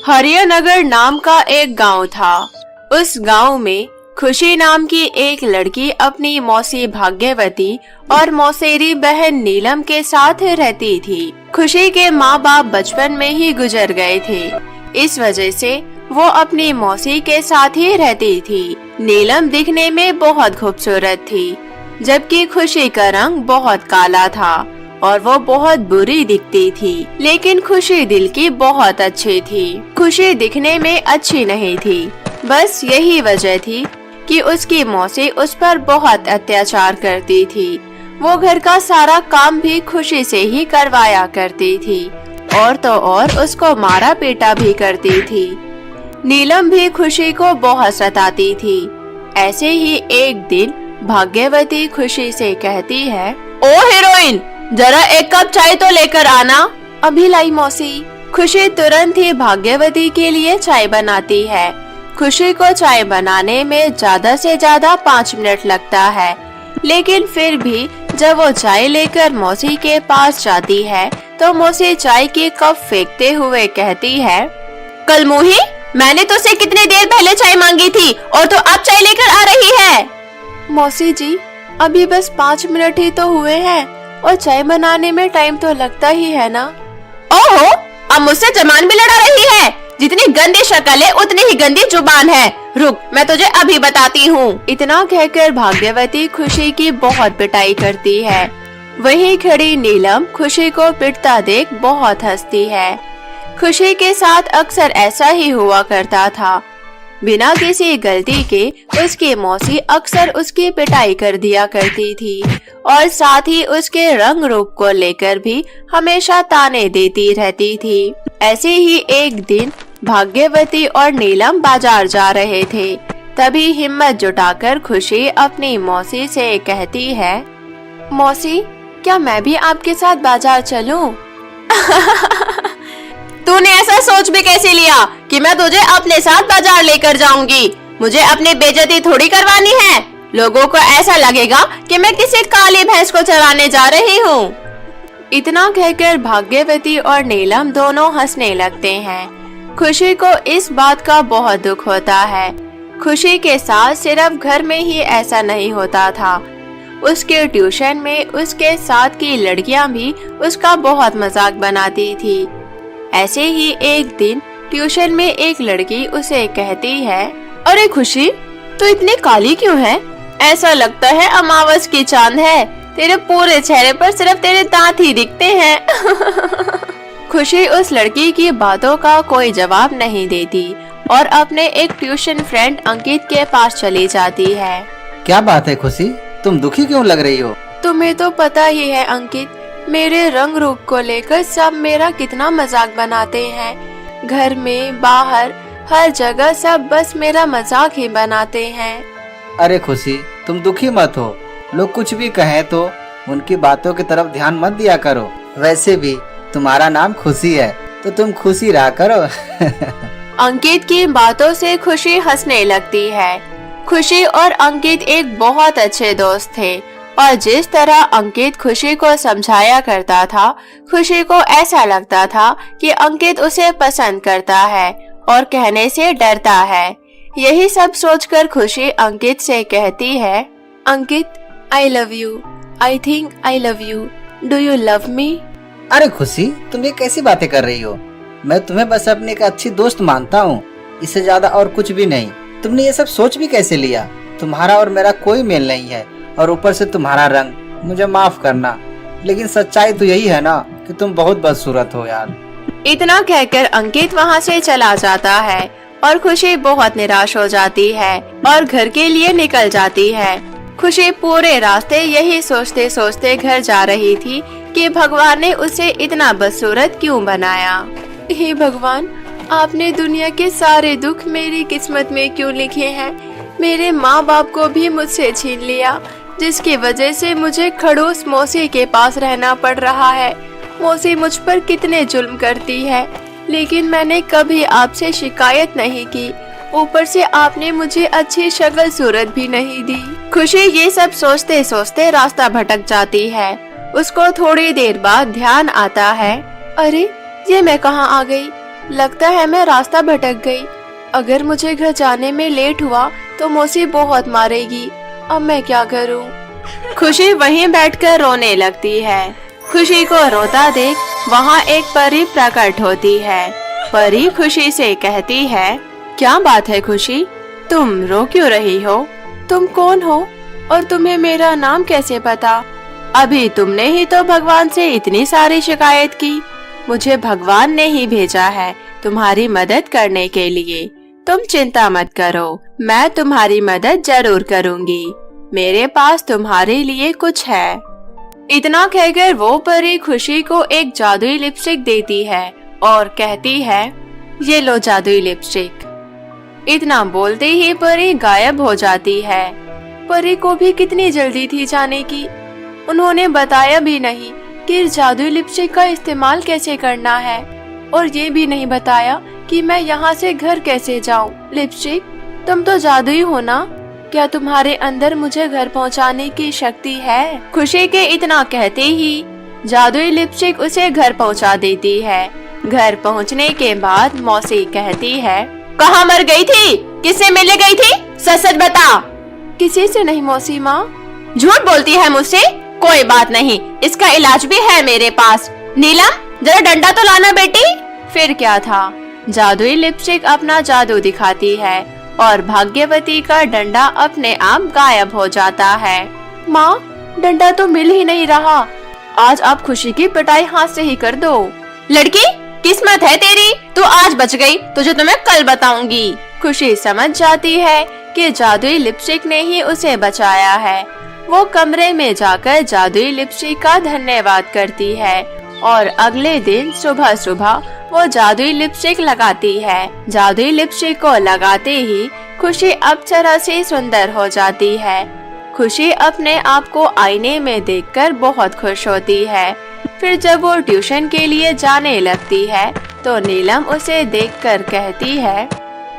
हरियानगर नाम का एक गांव था। उस गांव में खुशी नाम की एक लड़की अपनी मौसी भाग्यवती और मौसेरी बहन नीलम के साथ रहती थी। खुशी के माँ बाप बचपन में ही गुजर गए थे, इस वजह से वो अपनी मौसी के साथ ही रहती थी। नीलम दिखने में बहुत खूबसूरत थी, जबकि खुशी का रंग बहुत काला था और वो बहुत बुरी दिखती थी। लेकिन खुशी दिल की बहुत अच्छी थी। खुशी दिखने में अच्छी नहीं थी, बस यही वजह थी कि उसकी मौसी उस पर बहुत अत्याचार करती थी। वो घर का सारा काम भी खुशी से ही करवाया करती थी और तो और उसको मारा पीटा भी करती थी। नीलम भी खुशी को बहुत सताती थी। ऐसे ही एक दिन भाग्यवती खुशी से कहती है, ओ हीरोइन, जरा एक कप चाय तो लेकर आना। अभी लाई मौसी। खुशी तुरंत ही भाग्यवती के लिए चाय बनाती है। खुशी को चाय बनाने में ज्यादा से ज्यादा 5 मिनट लगता है, लेकिन फिर भी जब वो चाय लेकर मौसी के पास जाती है तो मौसी चाय की कप फेंकते हुए कहती है, कलमुही, मैंने तुझसे कितनी देर पहले चाय मांगी थी और तो अब चाय लेकर आ रही है। मौसी जी, अभी बस 5 मिनट ही तो हुए हैं और चाय बनाने में टाइम तो लगता ही है ना। ओहो, अब मुझसे जबान भी लड़ा रही है। जितनी गंदी शक्ल है उतनी ही गंदी जुबान है। रुक, मैं तुझे अभी बताती हूँ। इतना कहकर भाग्यवती खुशी की बहुत पिटाई करती है। वहीं खड़ी नीलम खुशी को पिटता देख बहुत हंसती है। खुशी के साथ अक्सर ऐसा ही हुआ करता था। बिना किसी गलती के उसकी मौसी अक्सर उसकी पिटाई कर दिया करती थी और साथ ही उसके रंग रूप को लेकर भी हमेशा ताने देती रहती थी। ऐसे ही एक दिन भाग्यवती और नीलम बाजार जा रहे थे। तभी हिम्मत जुटाकर खुशी अपनी मौसी से कहती है, मौसी, क्या मैं भी आपके साथ बाजार चलूं? तूने ऐसा सोच भी कैसे लिया कि मैं तुझे अपने साथ बाजार लेकर जाऊंगी? मुझे अपनी बेइज्जती थोड़ी करवानी है। लोगों को ऐसा लगेगा कि मैं किसी काली भैंस को चराने जा रही हूँ। इतना कहकर भाग्यवती और नीलम दोनों हंसने लगते हैं। खुशी को इस बात का बहुत दुख होता है। खुशी के साथ सिर्फ घर में ही ऐसा नहीं होता था, उसके ट्यूशन में उसके साथ की लड़कियां भी उसका बहुत मजाक बनाती थी। ऐसे ही एक दिन ट्यूशन में एक लड़की उसे कहती है, अरे खुशी, तू इतनी काली क्यों है? ऐसा लगता है अमावस की चांद है। तेरे पूरे चेहरे पर सिर्फ तेरे दांत ही दिखते हैं। खुशी उस लड़की की बातों का कोई जवाब नहीं देती और अपने एक ट्यूशन फ्रेंड अंकित के पास चली जाती है। क्या बात है खुशी, तुम दुखी क्यों लग रही हो? तुम्हें तो पता ही है अंकित, मेरे रंग रूप को लेकर सब मेरा कितना मजाक बनाते हैं। घर में, बाहर, हर जगह सब बस मेरा मजाक ही बनाते हैं। अरे खुशी, तुम दुखी मत हो। लोग कुछ भी कहें तो उनकी बातों की तरफ ध्यान मत दिया करो। वैसे भी तुम्हारा नाम खुशी है, तो तुम खुशी रहा करो। अंकित की बातों से खुशी हंसने लगती है। खुशी और अंकित एक बहुत अच्छे दोस्त थे और जिस तरह अंकित खुशी को समझाया करता था, खुशी को ऐसा लगता था कि अंकित उसे पसंद करता है और कहने से डरता है। यही सब सोचकर खुशी अंकित से कहती है, Ankit, I love you. I think I love you. Do you love me? अरे खुशी, तुम ये कैसी बातें कर रही हो? मैं तुम्हें बस अपनी एक अच्छी दोस्त मानता हूँ, इससे ज्यादा और कुछ भी नहीं। तुमने ये सब सोच भी कैसे लिया? तुम्हारा और मेरा कोई मेल नहीं है और ऊपर से तुम्हारा रंग। मुझे माफ करना, लेकिन सच्चाई तो यही है ना कि तुम बहुत बदसूरत हो यार। इतना कहकर अंकित वहाँ से चला जाता है और खुशी बहुत निराश हो जाती है और घर के लिए निकल जाती है। खुशी पूरे रास्ते यही सोचते सोचते घर जा रही थी कि भगवान ने उसे इतना बदसूरत क्यों बनाया। हे भगवान, आपने दुनिया के सारे दुख मेरी किस्मत में क्यों लिखे हैं? मेरे माँ बाप को भी मुझसे छीन लिया, जिसकी वजह से मुझे खड़ूस मौसी के पास रहना पड़ रहा है। मौसी मुझ पर कितने जुल्म करती है, लेकिन मैंने कभी आपसे शिकायत नहीं की। ऊपर से आपने मुझे अच्छी शक्ल सूरत भी नहीं दी। खुशी ये सब सोचते सोचते रास्ता भटक जाती है। उसको थोड़ी देर बाद ध्यान आता है, अरे ये मैं कहाँ आ गई? लगता है मैं रास्ता भटक गई। अगर मुझे घर जाने में लेट हुआ तो मौसी बहुत मारेगी। अब मैं क्या करूं? खुशी वहीं बैठकर रोने लगती है। खुशी को रोता देख वहाँ एक परी प्रकट होती है। परी खुशी से कहती है, क्या बात है खुशी, तुम रो क्यों रही हो? तुम कौन हो और तुम्हें मेरा नाम कैसे पता? अभी तुमने ही तो भगवान से इतनी सारी शिकायत की। मुझे भगवान ने ही भेजा है तुम्हारी मदद करने के लिए। तुम चिंता मत करो, मैं तुम्हारी मदद जरूर करूंगी। मेरे पास तुम्हारे लिए कुछ है। इतना कहकर वो परी खुशी को एक जादुई लिपस्टिक देती है और कहती है, ये लो जादुई लिपस्टिक। इतना बोलते ही परी गायब हो जाती है। परी को भी कितनी जल्दी थी जाने की। उन्होंने बताया भी नहीं कि जादुई लिपस्टिक का इस्तेमाल कैसे करना है, और ये भी नहीं बताया कि मैं यहाँ से घर कैसे जाऊँ। लिपस्टिक, तुम तो जादुई हो ना? क्या तुम्हारे अंदर मुझे घर पहुँचाने की शक्ति है? खुशी के इतना कहते ही जादुई लिपस्टिक उसे घर पहुँचा देती है। घर पहुँचने के बाद मौसी कहती है, कहाँ मर गई थी? किससे मिलने गई थी? सच सच बता। किसी से नहीं मौसी माँ। झूठ बोलती है मुझसे? कोई बात नहीं, इसका इलाज भी है मेरे पास। नीलम, जरा डंडा तो लाना बेटी। फिर क्या था, जादुई लिपस्टिक अपना जादू दिखाती है और भाग्यवती का डंडा अपने आप गायब हो जाता है। माँ, डंडा तो मिल ही नहीं रहा। आज आप खुशी की पिटाई हाथ से ही कर दो। लड़की, किस्मत है तेरी, तू आज बच गई, तुझे तो मैं कल बताऊंगी। खुशी समझ जाती है कि जादुई लिपस्टिक ने ही उसे बचाया है। वो कमरे में जाकर जादुई लिपस्टिक का धन्यवाद करती है और अगले दिन सुबह सुबह वो जादुई लिपस्टिक लगाती है। जादुई लिपस्टिक को लगाते ही खुशी अप्सरा से सुंदर हो जाती है। खुशी अपने आप को आईने में देखकर बहुत खुश होती है। फिर जब वो ट्यूशन के लिए जाने लगती है तो नीलम उसे देखकर कहती है,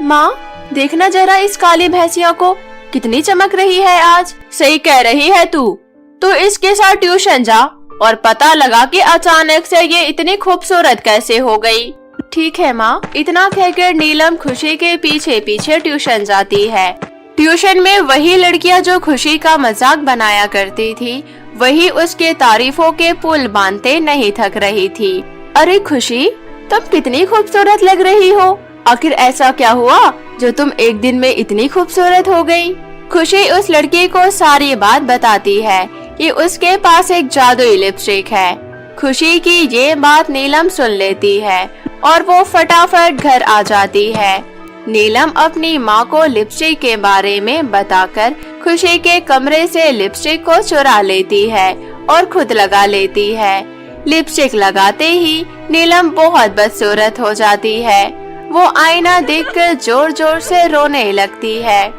माँ, देखना जरा इस काली भैंसिया को, कितनी चमक रही है आज। सही कह रही है तू इसके साथ ट्यूशन जा और पता लगा कि अचानक से ये इतनी खूबसूरत कैसे हो गई। ठीक है माँ। इतना कहकर नीलम खुशी के पीछे पीछे ट्यूशन जाती है। ट्यूशन में वही लड़कियाँ जो खुशी का मजाक बनाया करती थी, वही उसके तारीफों के पुल बांधते नहीं थक रही थी। अरे खुशी, तुम कितनी खूबसूरत लग रही हो। आखिर ऐसा क्या हुआ जो तुम एक दिन में इतनी खूबसूरत हो गई? खुशी उस लड़की को सारी बात बताती है कि उसके पास एक जादुई लिपस्टिक है। खुशी की ये बात नीलम सुन लेती है और वो फटाफट घर आ जाती है। नीलम अपनी माँ को लिपस्टिक के बारे में बताकर खुशी के कमरे से लिपस्टिक को चुरा लेती है और खुद लगा लेती है। लिपस्टिक लगाते ही नीलम बहुत बदसूरत हो जाती है। वो आईना देखकर जोर जोर से रोने लगती है।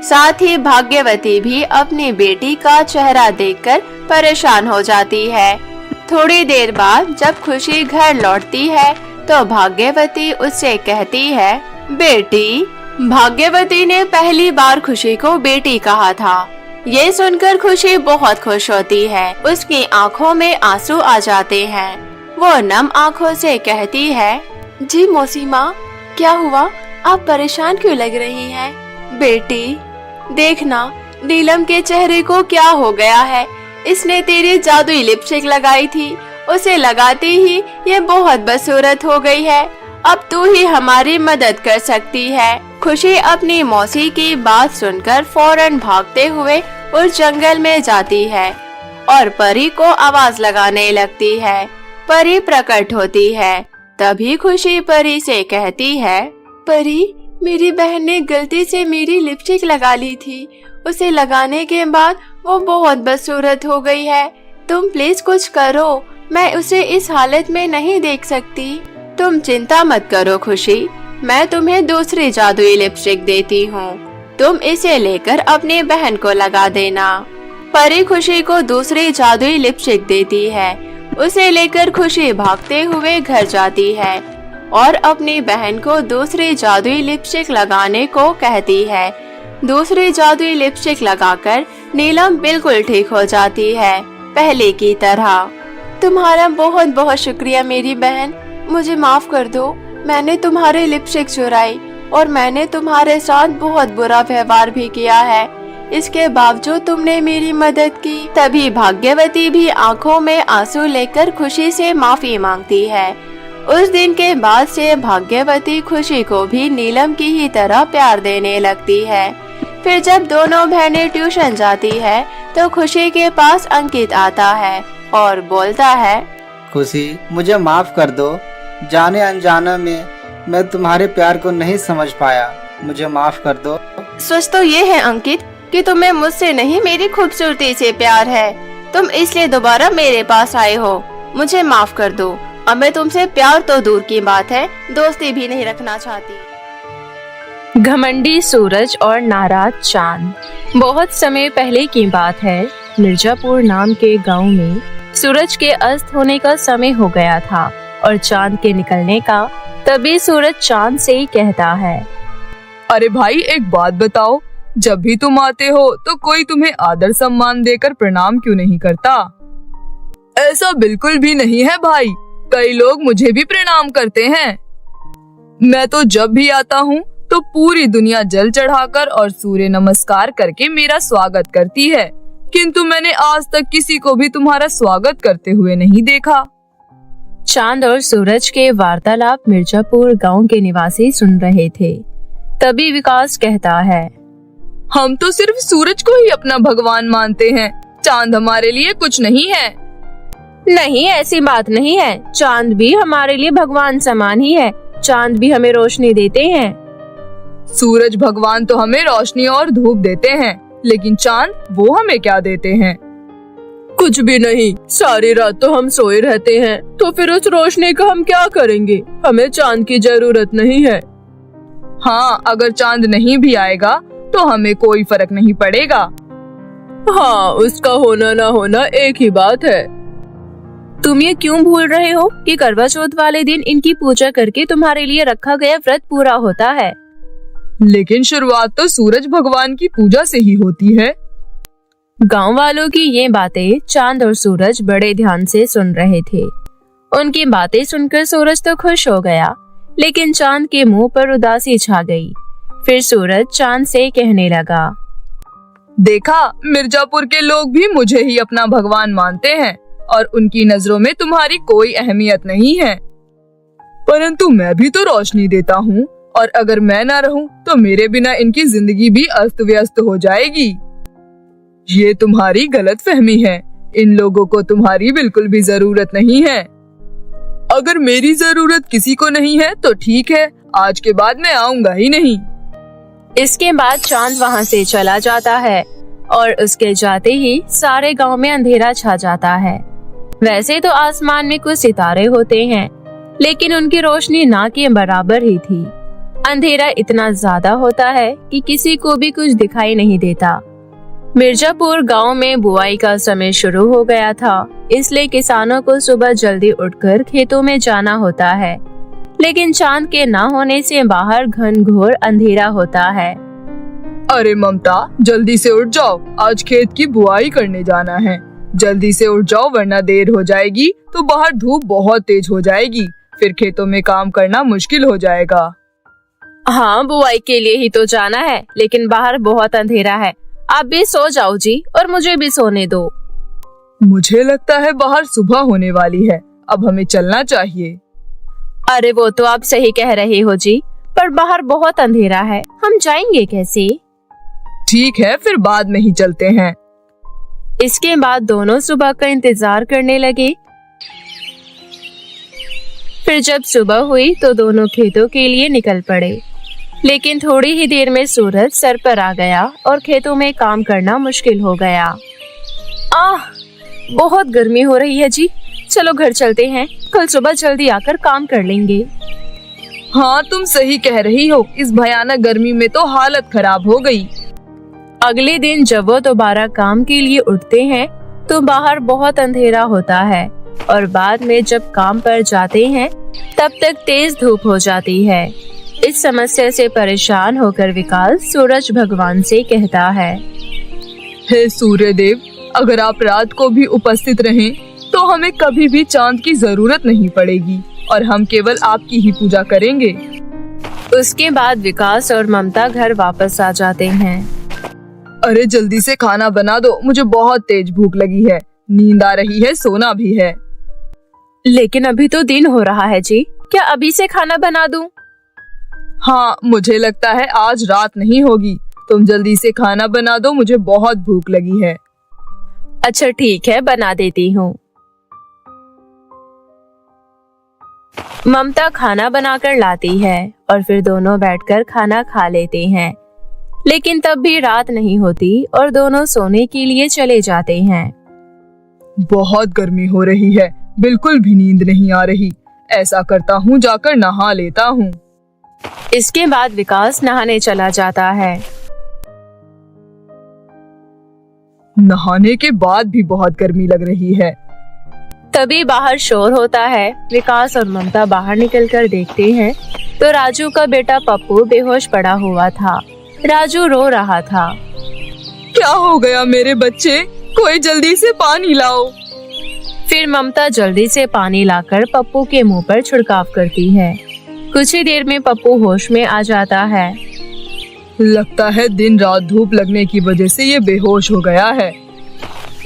साथ ही भाग्यवती भी अपनी बेटी का चेहरा देखकर परेशान हो जाती है। थोड़ी देर बाद जब खुशी घर लौटती है तो भाग्यवती उससे कहती है, बेटी। भाग्यवती ने पहली बार खुशी को बेटी कहा था। ये सुनकर खुशी बहुत खुश होती है। उसकी आंखों में आंसू आ जाते हैं। वो नम आंखों से कहती है, जी मौसी माँ, क्या हुआ? आप परेशान क्यों लग रही हैं? बेटी, देखना नीलम के चेहरे को क्या हो गया है। इसने तेरी जादुई लिपस्टिक लगाई थी, उसे लगाते ही ये बहुत बदसूरत हो गई है। अब तू ही हमारी मदद कर सकती है। खुशी अपनी मौसी की बात सुनकर फौरन भागते हुए उस जंगल में जाती है और परी को आवाज लगाने लगती है। परी प्रकट होती है। तभी खुशी परी से कहती है, परी, मेरी बहन ने गलती से मेरी लिपस्टिक लगा ली थी। उसे लगाने के बाद वो बहुत बदसूरत हो गई है। तुम प्लीज कुछ करो, मैं उसे इस हालत में नहीं देख सकती। तुम चिंता मत करो खुशी, मैं तुम्हें दूसरी जादुई लिपस्टिक देती हूँ। तुम इसे लेकर अपनी बहन को लगा देना। परी खुशी को दूसरी जादुई लिपस्टिक देती है। उसे लेकर खुशी भागते हुए घर जाती है और अपनी बहन को दूसरी जादुई लिपस्टिक लगाने को कहती है। दूसरी जादुई लिपस्टिक लगाकर नीलम बिल्कुल ठीक हो जाती है, पहले की तरह। तुम्हारा बहुत बहुत शुक्रिया मेरी बहन, मुझे माफ कर दो। मैंने तुम्हारी लिपस्टिक चुराई और मैंने तुम्हारे साथ बहुत बुरा व्यवहार भी किया है। इसके बावजूद तुमने मेरी मदद की। तभी भाग्यवती भी आंखों में आंसू लेकर खुशी से माफी मांगती है। उस दिन के बाद से भाग्यवती खुशी को भी नीलम की ही तरह प्यार देने लगती है। फिर जब दोनों बहनें ट्यूशन जाती है तो खुशी के पास अंकित आता है और बोलता है, खुशी, मुझे माफ कर दो। जाने अनजाने में मैं तुम्हारे प्यार को नहीं समझ पाया, मुझे माफ कर दो। सच तो ये है अंकित कि तुम्हें मुझसे नहीं मेरी खूबसूरती से प्यार है। तुम इसलिए दोबारा मेरे पास आए हो। मुझे माफ कर दो। अब मैं तुमसे प्यार तो दूर की बात है, दोस्ती भी नहीं रखना चाहती। घमंडी सूरज और नाराज चांद। बहुत समय पहले की बात है। मिर्जापुर नाम के गांव में सूरज के अस्त होने का समय हो गया था और चांद के निकलने का। तभी सूरज चांद से कहता है, अरे भाई, एक बात बताओ, जब भी तुम आते हो तो कोई तुम्हें आदर सम्मान देकर प्रणाम क्यों नहीं करता? ऐसा बिल्कुल भी नहीं है भाई, कई लोग मुझे भी प्रणाम करते हैं। मैं तो जब भी आता हूँ तो पूरी दुनिया जल चढ़ाकर और सूर्य नमस्कार करके मेरा स्वागत करती है, किंतु मैंने आज तक किसी को भी तुम्हारा स्वागत करते हुए नहीं देखा। चांद और सूरज के वार्तालाप मिर्जापुर गांव के निवासी सुन रहे थे। तभी विकास कहता है, हम तो सिर्फ सूरज को ही अपना भगवान मानते हैं, चांद हमारे लिए कुछ नहीं है। नहीं, ऐसी बात नहीं है। चांद भी हमारे लिए भगवान समान ही है। चांद भी हमें रोशनी देते हैं। सूरज भगवान तो हमें रोशनी और धूप देते हैं, लेकिन चांद वो हमें क्या देते हैं? कुछ भी नहीं, सारी रात तो हम सोए रहते हैं, तो फिर उस रोशनी का हम क्या करेंगे? हमें चांद की जरूरत नहीं है। हाँ, अगर चांद नहीं भी आएगा तो हमें कोई फर्क नहीं पड़ेगा। हाँ, उसका होना ना होना एक ही बात है। तुम ये क्यों भूल रहे हो कि करवा चौथ वाले दिन इनकी पूजा करके तुम्हारे लिए रखा गया व्रत पूरा होता है। लेकिन शुरुआत तो सूरज भगवान की पूजा से ही होती है। गांव वालों की ये बातें चांद और सूरज बड़े ध्यान से सुन रहे थे। उनकी बातें सुनकर सूरज तो खुश हो गया, लेकिन चांद के मुंह पर उदासी छा गई। फिर सूरज चांद से कहने लगा, देखा, मिर्जापुर के लोग भी मुझे ही अपना भगवान मानते हैं और उनकी नजरों में तुम्हारी कोई अहमियत नहीं है, परंतु मैं भी तो रोशनी देता हूँ और अगर मैं ना रहूं तो मेरे बिना इनकी जिंदगी भी अस्त व्यस्त हो जाएगी। ये तुम्हारी गलत फहमी है। इन लोगों को तुम्हारी बिल्कुल भी जरूरत नहीं है। अगर मेरी जरूरत किसी को नहीं है तो ठीक है, आज के बाद मैं आऊंगा ही नहीं। इसके बाद चांद वहाँ से चला जाता है और उसके जाते ही सारे गांव में अंधेरा छा जाता है। वैसे तो आसमान में कुछ सितारे होते हैं, लेकिन उनकी रोशनी ना के बराबर ही थी। अंधेरा इतना ज्यादा होता है कि किसी को भी कुछ दिखाई नहीं देता। मिर्जापुर गांव में बुआई का समय शुरू हो गया था, इसलिए किसानों को सुबह जल्दी उठकर खेतों में जाना होता है। लेकिन चांद के ना होने से बाहर घनघोर अंधेरा होता है। अरे ममता, जल्दी से उठ जाओ, आज खेत की बुआई करने जाना है। जल्दी से उठ जाओ वरना देर हो जाएगी तो बाहर धूप बहुत तेज हो जाएगी, फिर खेतों में काम करना मुश्किल हो जाएगा। हाँ, बुआई के लिए ही तो जाना है, लेकिन बाहर बहुत अंधेरा है। आप भी सो जाओ जी, और मुझे भी सोने दो। मुझे लगता है बाहर सुबह होने वाली है, अब हमें चलना चाहिए। अरे वो तो आप सही कह रहे हो जी, पर बाहर बहुत अंधेरा है, हम जाएंगे कैसे? ठीक है, फिर बाद में ही चलते हैं। इसके बाद दोनों सुबह का इंतजार करने लगे। फिर जब सुबह हुई तो दोनों खेतों के लिए निकल पड़े, लेकिन थोड़ी ही देर में सूरज सर पर आ गया और खेतों में काम करना मुश्किल हो गया। बहुत गर्मी हो रही है जी, चलो घर चलते हैं, कल सुबह जल्दी आकर काम कर लेंगे। हाँ, तुम सही कह रही हो, इस भयानक गर्मी में तो हालत खराब हो गई। अगले दिन जब वो दोबारा काम के लिए उठते हैं तो बाहर बहुत अंधेरा होता है और बाद में जब काम पर जाते हैं तब तक तेज धूप हो जाती है। इस समस्या से परेशान होकर विकास सूरज भगवान से कहता है, हे सूर्य देव, अगर आप रात को भी उपस्थित रहें तो हमें कभी भी चांद की जरूरत नहीं पड़ेगी। और हम केवल आपकी ही पूजा करेंगे। उसके बाद विकास और ममता घर वापस आ जाते हैं। अरे जल्दी से खाना बना दो, मुझे बहुत तेज भूख लगी है, नींद आ रही है, सोना भी है। लेकिन अभी तो दिन हो रहा है जी, क्या अभी से खाना बना दूं? हाँ, मुझे लगता है आज रात नहीं होगी। तुम जल्दी से खाना बना दो, मुझे बहुत भूख लगी है। अच्छा ठीक है, बना देती हूँ। ममता खाना बनाकर लाती है और फिर दोनों बैठकर खाना खा लेते हैं। लेकिन तब भी रात नहीं होती और दोनों सोने के लिए चले जाते हैं। बहुत गर्मी हो रही है, बिल्कुल भी नींद नहीं आ रही। ऐसा करता हूँ, जाकर नहा लेता हूँ। इसके बाद विकास नहाने चला जाता है। नहाने के बाद भी बहुत गर्मी लग रही है। तभी बाहर शोर होता है। विकास और ममता बाहर निकलकर देखते हैं तो राजू का बेटा पप्पू बेहोश पड़ा हुआ था। राजू रो रहा था। क्या हो गया मेरे बच्चे? कोई जल्दी से पानी लाओ। फिर ममता जल्दी से पानी लाकर पप्पू के मुंह पर छिड़काव करती है। कुछ ही देर में पप्पू होश में आ जाता है। लगता है दिन रात धूप लगने की वजह से ये बेहोश हो गया है।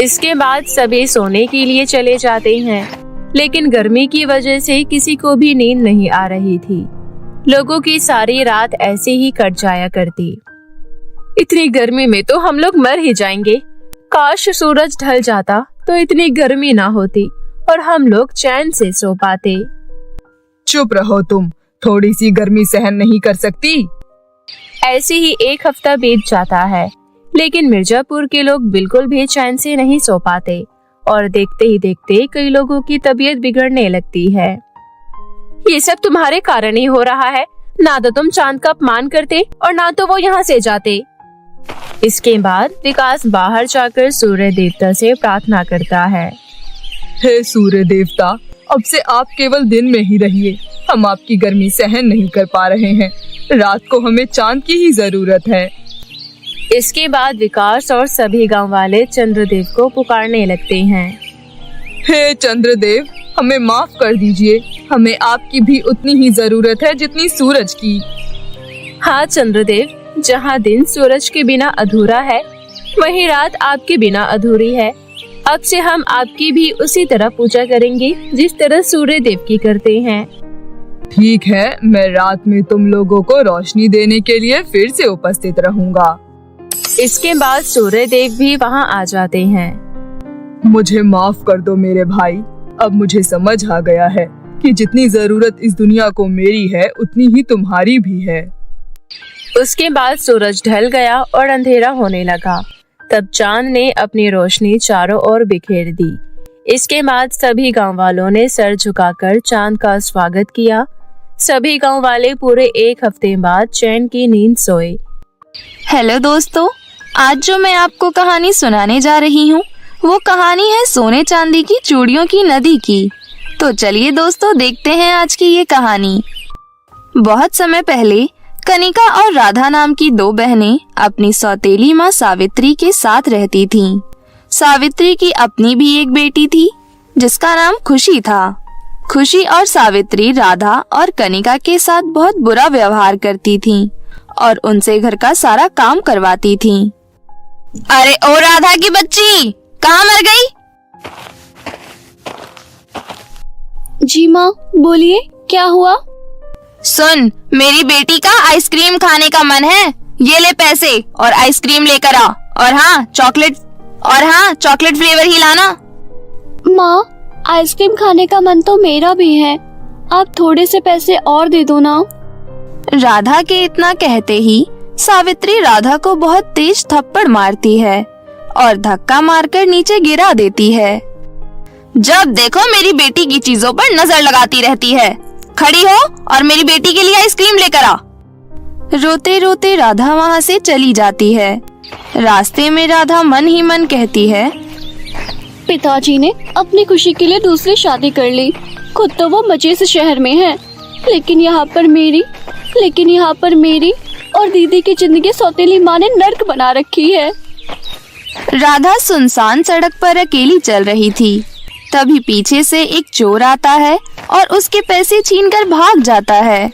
इसके बाद सभी सोने के लिए चले जाते हैं, लेकिन गर्मी की वजह से किसी को भी नींद नहीं आ रही थी। लोगों की सारी रात ऐसे ही कट जाया करती। इतनी गर्मी में तो हम लोग मर ही जाएंगे। काश सूरज ढल जाता तो इतनी गर्मी ना होती और हम लोग चैन से सो पाते। चुप रहो तुम, थोड़ी सी गर्मी सहन नहीं कर सकती? ऐसे ही एक हफ्ता बीत जाता है, लेकिन मिर्जापुर के लोग बिल्कुल भी चैन से नहीं सो पाते और देखते ही देखते कई लोगों की तबीयत बिगड़ने लगती है। ये सब तुम्हारे कारण ही हो रहा है। ना तो तुम चांद का अपमान करते और ना तो वो यहाँ से जाते। इसके बाद विकास बाहर जाकर सूर्य देवता से प्रार्थना करता है। हे सूर्य देवता, अब से आप केवल दिन में ही रहिए। हम आपकी गर्मी सहन नहीं कर पा रहे हैं। रात को हमें चांद की ही जरूरत है। इसके बाद विकास और सभी गांव वाले चंद्रदेव को पुकारने लगते हैं। हे चंद्रदेव, हमें माफ कर दीजिए। हमें आपकी भी उतनी ही जरूरत है जितनी सूरज की। हाँ चंद्रदेव, जहाँ दिन सूरज के बिना अधूरा है, वहीं रात आपके बिना अधूरी है। अब से हम आपकी भी उसी तरह पूजा करेंगे जिस तरह सूर्य देव की करते हैं। ठीक है, मैं रात में तुम लोगों को रोशनी देने के लिए फिर से उपस्थित रहूंगा। इसके बाद सूर्य देव भी वहाँ आ जाते हैं। मुझे माफ कर दो मेरे भाई। अब मुझे समझ आ गया है कि जितनी जरूरत इस दुनिया को मेरी है, उतनी ही तुम्हारी भी है। उसके बाद सूरज ढल गया और अंधेरा होने लगा। तब चांद ने अपनी रोशनी चारों ओर बिखेर दी। इसके बाद सभी गांव वालों ने सर झुकाकर चांद का स्वागत किया। सभी गांव वाले पूरे एक हफ्ते बाद चैन की नींद सोए। हेलो दोस्तों, आज जो मैं आपको कहानी सुनाने जा रही हूँ वो कहानी है सोने चांदी की चूड़ियों की नदी की। तो चलिए दोस्तों, देखते हैं आज की ये कहानी। बहुत समय पहले कनिका और राधा नाम की दो बहनें अपनी सौतेली माँ सावित्री के साथ रहती थीं। सावित्री की अपनी भी एक बेटी थी जिसका नाम खुशी था। खुशी और सावित्री राधा और कनिका के साथ बहुत बुरा व्यवहार करती थीं और उनसे घर का सारा काम करवाती थीं। अरे ओ राधा की बच्ची, कहाँ मर गई? जी माँ, बोलिए क्या हुआ? सुन, मेरी बेटी का आइसक्रीम खाने का मन है। ये ले पैसे और आइसक्रीम लेकर आ। और हाँ, चॉकलेट फ्लेवर ही लाना। माँ, आइसक्रीम खाने का मन तो मेरा भी है। आप थोड़े से पैसे और दे दो ना। राधा के इतना कहते ही सावित्री राधा को बहुत तेज थप्पड़ मारती है और धक्का मारकर नीचे गिरा देती है। जब देखो मेरी बेटी की चीजों पर नजर लगाती रहती है। खड़ी हो और मेरी बेटी के लिए आइसक्रीम लेकर आ। रोते रोते राधा वहाँ से चली जाती है। रास्ते में राधा मन ही मन कहती है, पिताजी ने अपनी खुशी के लिए दूसरी शादी कर ली। खुद तो वो मजे से शहर में है, लेकिन यहाँ पर मेरी और दीदी की जिंदगी सौतेली माँ ने नर्क बना रखी है। राधा सुनसान सड़क पर अकेली चल रही थी। तभी पीछे से एक चोर आता है और उसके पैसे छीनकर भाग जाता है।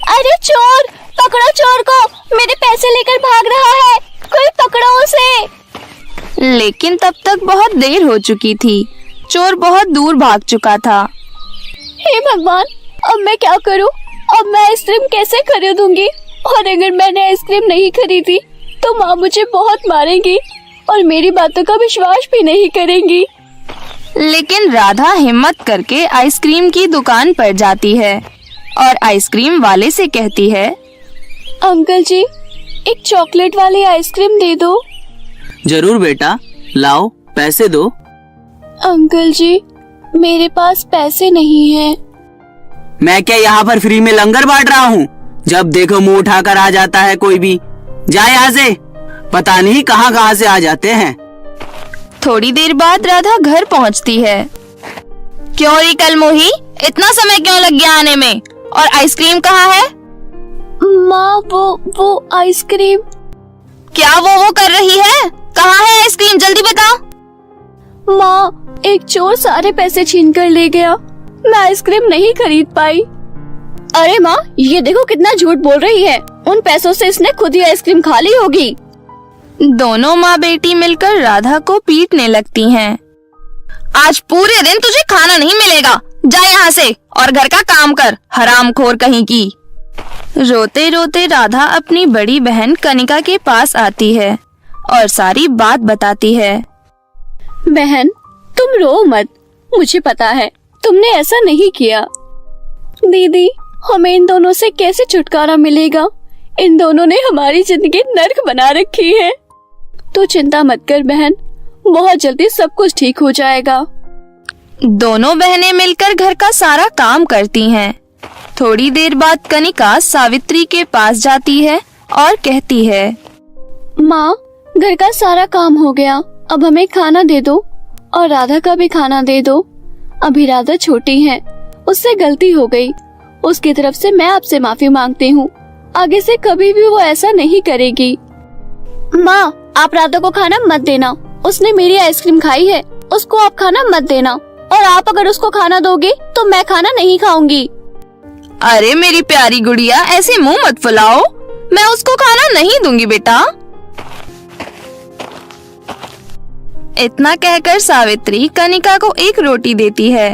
अरे चोर, पकड़ो चोर को, मेरे पैसे लेकर भाग रहा है, कोई पकड़ो उसे। लेकिन तब तक बहुत देर हो चुकी थी। चोर बहुत दूर भाग चुका था। हे भगवान, अब मैं क्या करूं? अब मैं आइसक्रीम कैसे खरीदूंगी? और अगर मैंने आइसक्रीम नहीं खरीदी तो माँ मुझे बहुत मारेगी और मेरी बातों का विश्वास भी नहीं करेंगी। लेकिन राधा हिम्मत करके आइसक्रीम की दुकान पर जाती है और आइसक्रीम वाले से कहती है, अंकल जी, एक चॉकलेट वाली आइसक्रीम दे दो। जरूर बेटा, लाओ पैसे दो। अंकल जी, मेरे पास पैसे नहीं हैं। मैं क्या यहाँ पर फ्री में लंगर बांट रहा हूँ? जब देखो मुंह उठाकर आ जाता है कोई भी। जा यहाँ से, पता नहीं कहाँ कहाँ से आ जाते हैं। थोड़ी देर बाद राधा घर पहुँचती है। क्यों री कलमोही, इतना समय क्यों लग गया आने में? और आइसक्रीम कहाँ है? माँ, वो आइसक्रीम। क्या वो कर रही है? कहाँ है आइसक्रीम? जल्दी बता। माँ, एक चोर सारे पैसे छीन कर ले गया, मैं आइसक्रीम नहीं खरीद पाई। अरे माँ, ये देखो कितना झूठ बोल रही है, उन पैसों से इसने खुद ही आइसक्रीम खा ली होगी। दोनों माँ बेटी मिलकर राधा को पीटने लगती हैं। आज पूरे दिन तुझे खाना नहीं मिलेगा, जा यहाँ से और घर का काम कर, हरामखोर कहीं की। रोते रोते राधा अपनी बड़ी बहन कनिका के पास आती है और सारी बात बताती है। बहन, तुम रो मत, मुझे पता है तुमने ऐसा नहीं किया। दीदी, हमें इन दोनों से कैसे छुटकारा मिलेगा? इन दोनों ने हमारी जिंदगी नर्क बना रखी है। तो चिंता मत कर बहन, बहुत जल्दी सब कुछ ठीक हो जाएगा। दोनों बहनें मिलकर घर का सारा काम करती हैं। थोड़ी देर बाद कनिका सावित्री के पास जाती है और कहती है, माँ, घर का सारा काम हो गया, अब हमें खाना दे दो और राधा का भी खाना दे दो। अभी राधा छोटी है, उससे गलती हो गई, उसकी तरफ से मैं आपसे माफी मांगती हूँ। आगे से कभी भी वो ऐसा नहीं करेगी। माँ, आप राधा को खाना मत देना, उसने मेरी आइसक्रीम खाई है, उसको आप खाना मत देना। और आप अगर उसको खाना दोगे तो मैं खाना नहीं खाऊंगी। अरे मेरी प्यारी गुड़िया, ऐसे मुंह मत फुलाओ, मैं उसको खाना नहीं दूंगी बेटा। इतना कहकर सावित्री कनिका को एक रोटी देती है।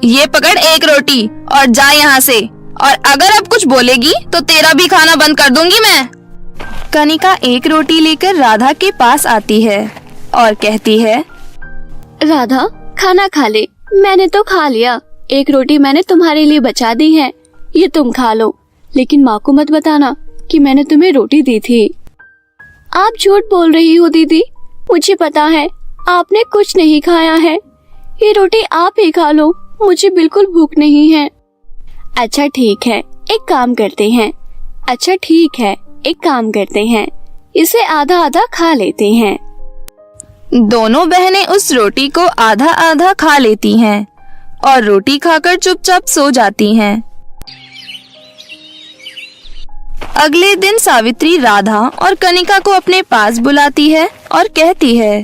ये पकड़ एक रोटी और जा यहाँ से, और अगर अब कुछ बोलेगी तो तेरा भी खाना बंद कर दूंगी मैं। कनिका एक रोटी लेकर राधा के पास आती है और कहती है, राधा, खाना खा ले, मैंने तो खा लिया, एक रोटी मैंने तुम्हारे लिए बचा दी है, ये तुम खा लो, लेकिन माँ को मत बताना कि मैंने तुम्हें रोटी दी थी। आप झूठ बोल रही हो दीदी, मुझे पता है आपने कुछ नहीं खाया है, ये रोटी आप ही खा लो, मुझे बिल्कुल भूख नहीं है। अच्छा ठीक है, एक काम करते हैं, इसे आधा आधा खा लेते हैं। दोनों बहनें उस रोटी को आधा आधा खा लेती हैं और रोटी खाकर चुपचाप सो जाती हैं। अगले दिन सावित्री राधा और कनिका को अपने पास बुलाती है और कहती है,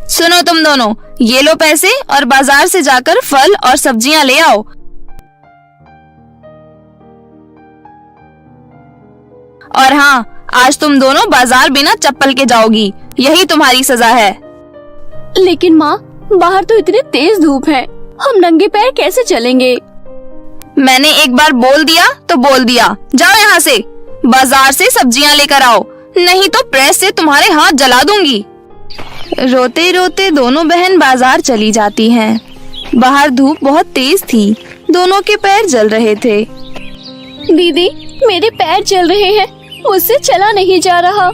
सुनो तुम दोनों, ये लो पैसे और बाजार से जाकर फल और सब्जियां ले आओ। और हाँ, आज तुम दोनों बाजार बिना चप्पल के जाओगी, यही तुम्हारी सजा है। लेकिन माँ, बाहर तो इतनी तेज धूप है, हम नंगे पैर कैसे चलेंगे? मैंने एक बार बोल दिया तो बोल दिया, जाओ यहाँ से, बाजार से सब्जियां लेकर आओ, नहीं तो प्रेस से तुम्हारे हाथ जला दूंगी। रोते रोते दोनों बहन बाजार चली जाती हैं। बाहर धूप बहुत तेज थी, दोनों के पैर जल रहे थे। दीदी, मेरे पैर जल रहे हैं, मुझसे चला नहीं जा रहा।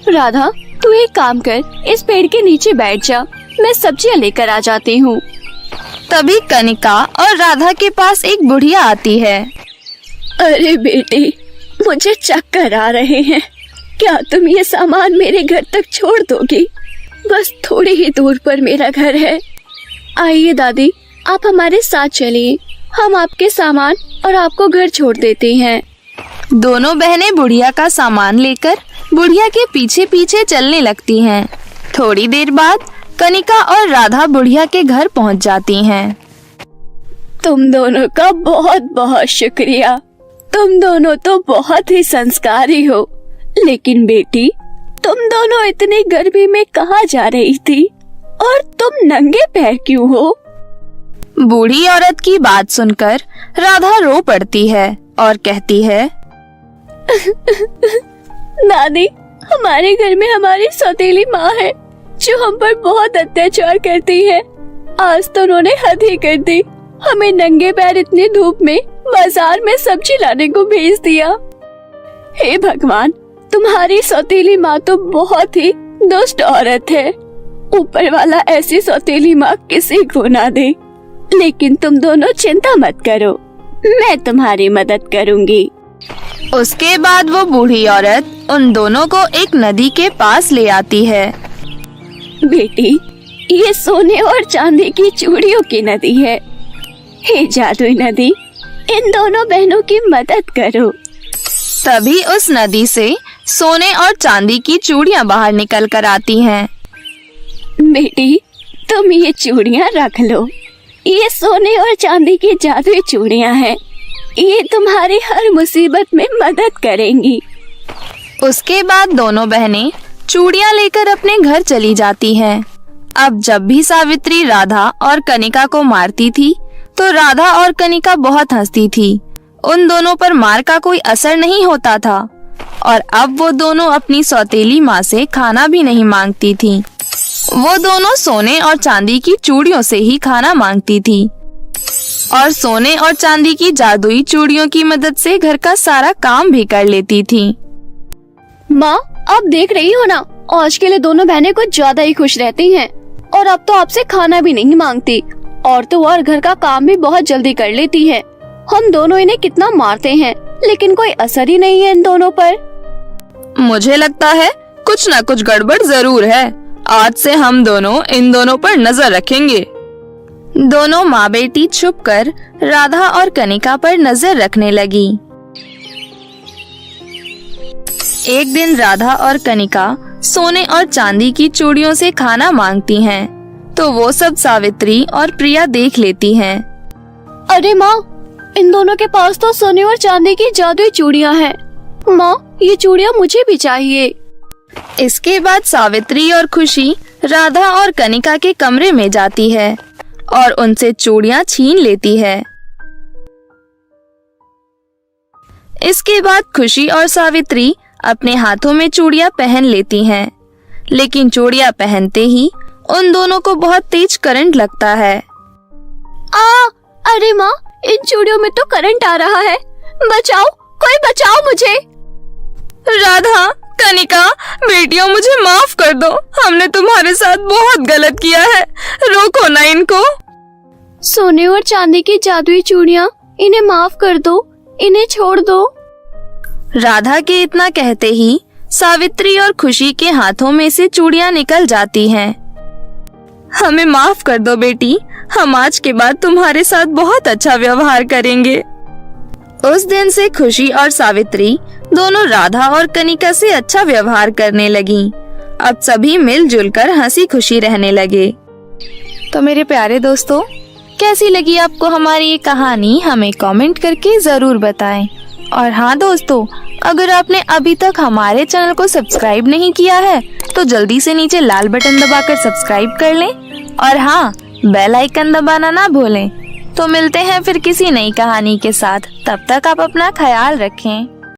राधा, तू एक काम कर, इस पेड़ के नीचे बैठ जा, मैं सब्जियां लेकर आ जाती हूँ। तभी कनिका और राधा के पास एक बुढ़िया आती है। अरे बेटी, मुझे चक्कर आ रहे हैं, क्या तुम ये सामान मेरे घर तक छोड़ दोगी? बस थोड़ी ही दूर पर मेरा घर है। आइए दादी, आप हमारे साथ चलिए, हम आपके सामान और आपको घर छोड़ देते हैं। दोनों बहनें बुढ़िया का सामान लेकर बुढ़िया के पीछे पीछे चलने लगती हैं। थोड़ी देर बाद कनिका और राधा बुढ़िया के घर पहुंच जाती हैं। तुम दोनों का बहुत बहुत शुक्रिया। तुम दोनों तो बहुत ही संस्कारी हो। लेकिन बेटी, तुम दोनों इतनी गर्मी में कहाँ जा रही थी और तुम नंगे पैर क्यों हो? बूढ़ी औरत की बात सुनकर राधा रो पड़ती है और कहती है, दादी, हमारे घर में हमारी सौतेली माँ है जो हम पर बहुत अत्याचार करती है। आज तो उन्होंने हद ही कर दी, हमें नंगे पैर इतनी धूप में बाजार में सब्जी लाने को भेज दिया। हे भगवान, तुम्हारी सौतेली माँ तो बहुत ही दुष्ट औरत है। ऊपर वाला ऐसी सौतेली माँ किसी को ना दे। लेकिन तुम दोनों चिंता मत करो, मैं तुम्हारी मदद करूँगी। उसके बाद वो बूढ़ी औरत उन दोनों को एक नदी के पास ले आती है। बेटी, ये सोने और चांदी की चूड़ियों की नदी है। हे जादुई नदी, इन दोनों बहनों की मदद करो। तभी उस नदी से सोने और चांदी की चूड़ियां बाहर निकल कर आती हैं। बेटी, तुम ये चूड़ियां रख लो। ये सोने और चांदी की जादुई चूड़ियां हैं। ये तुम्हारी हर मुसीबत में मदद करेंगी। उसके बाद दोनों बहनें चूड़ियां लेकर अपने घर चली जाती हैं। अब जब भी सावित्री राधा और कनिका को मारती थी तो राधा और कनिका बहुत हंसती थी। उन दोनों पर मार का कोई असर नहीं होता था और अब वो दोनों अपनी सौतेली माँ से खाना भी नहीं मांगती थी। वो दोनों सोने और चांदी की चूड़ियों से ही खाना मांगती थी और सोने और चांदी की जादुई चूड़ियों की मदद से घर का सारा काम भी कर लेती थी। माँ, आप देख रही हो ना, आज के लिए दोनों बहनें कुछ ज्यादा ही खुश रहती हैं और अब तो आपसे खाना भी नहीं मांगती और तो और घर का काम भी बहुत जल्दी कर लेती है। हम दोनों इन्हें कितना मारते हैं लेकिन कोई असर ही नहीं है इन दोनों पर। मुझे लगता है कुछ न कुछ गड़बड़ जरूर है। आज से हम दोनों इन दोनों पर नजर रखेंगे। दोनों माँ बेटी छुपकर राधा और कनिका पर नजर रखने लगी। एक दिन राधा और कनिका सोने और चांदी की चूड़ियों से खाना मांगती हैं, तो वो सब सावित्री और प्रिया देख लेती हैं। अरे माँ, इन दोनों के पास तो सोने और चांदी की जादुई चूड़ियाँ हैं। माँ, ये चूड़ियाँ मुझे भी चाहिए। इसके बाद सावित्री और खुशी राधा और कनिका के कमरे में जाती है और उनसे चूड़ियां छीन लेती है। इसके बाद खुशी और सावित्री अपने हाथों में चूड़ियां पहन लेती हैं, लेकिन चूड़ियां पहनते ही उन दोनों को बहुत तेज करंट लगता है। अरे माँ, इन चूड़ियों में तो करंट आ रहा है। बचाओ, कोई बचाओ मुझे। राधा, कनिका, बेटियों मुझे माफ कर दो। हमने तुम्हारे साथ बहुत गलत किया है। रोको ना इनको। सोने और चांदी की जादुई चूड़ियाँ, इन्हें माफ कर दो, इन्हें छोड़ दो। राधा के इतना कहते ही सावित्री और खुशी के हाथों में से चूड़ियां निकल जाती हैं। हमें माफ कर दो बेटी, हम आज के बाद तुम्हारे साथ बहुत अच्छा व्यवहार करेंगे। उस दिन से खुशी और सावित्री दोनों राधा और कनिका से अच्छा व्यवहार करने लगी। अब सभी मिलजुल कर हंसी खुशी रहने लगे। तो मेरे प्यारे दोस्तों, कैसी लगी आपको हमारी ये कहानी, हमें कमेंट करके जरूर बताएं। और हाँ दोस्तों, अगर आपने अभी तक हमारे चैनल को सब्सक्राइब नहीं किया है तो जल्दी से नीचे लाल बटन दबाकर सब्सक्राइब कर लें और हाँ, बेल आइकन दबाना ना भूलें। तो मिलते हैं फिर किसी नई कहानी के साथ। तब तक आप अपना ख्याल रखें।